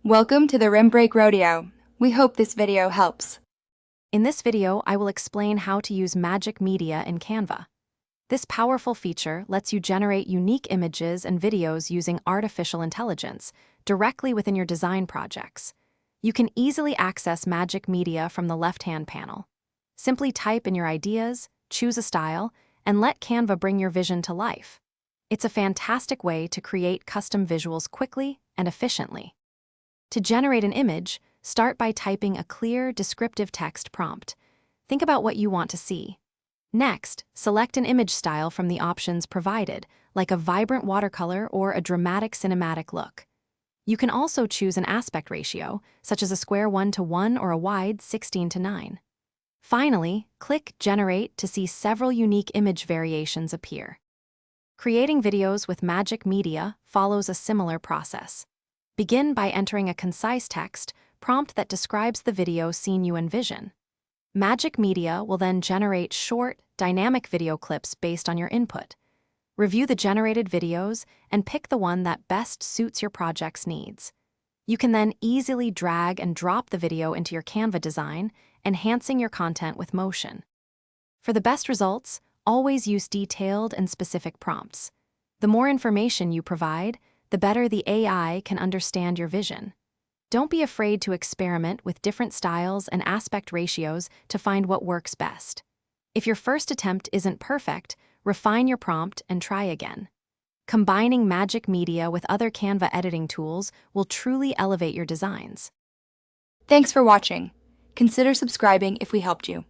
Welcome to the Rim Break Rodeo. We hope this video helps. In this video, I will explain how to use Magic Media in Canva. This powerful feature lets you generate unique images and videos using artificial intelligence directly within your design projects. You can easily access Magic Media from the left-hand panel. Simply type in your ideas, choose a style, and let Canva bring your vision to life. It's a fantastic way to create custom visuals quickly and efficiently. To generate an image, start by typing a clear, descriptive text prompt. Think about what you want to see. Next, select an image style from the options provided, like a vibrant watercolor or a dramatic cinematic look. You can also choose an aspect ratio, such as a square 1:1 or a wide 16:9. Finally, click Generate to see several unique image variations appear. Creating videos with Magic Media follows a similar process. Begin by entering a concise text prompt that describes the video scene you envision. Magic Media will then generate short, dynamic video clips based on your input. Review the generated videos and pick the one that best suits your project's needs. You can then easily drag and drop the video into your Canva design, enhancing your content with motion. For the best results, always use detailed and specific prompts. The more information you provide, the better the AI can understand your vision. Don't be afraid to experiment with different styles and aspect ratios to find what works best. If your first attempt isn't perfect, refine your prompt and try again. Combining Magic Media with other Canva editing tools will truly elevate your designs. Thanks for watching. Consider subscribing if we helped you.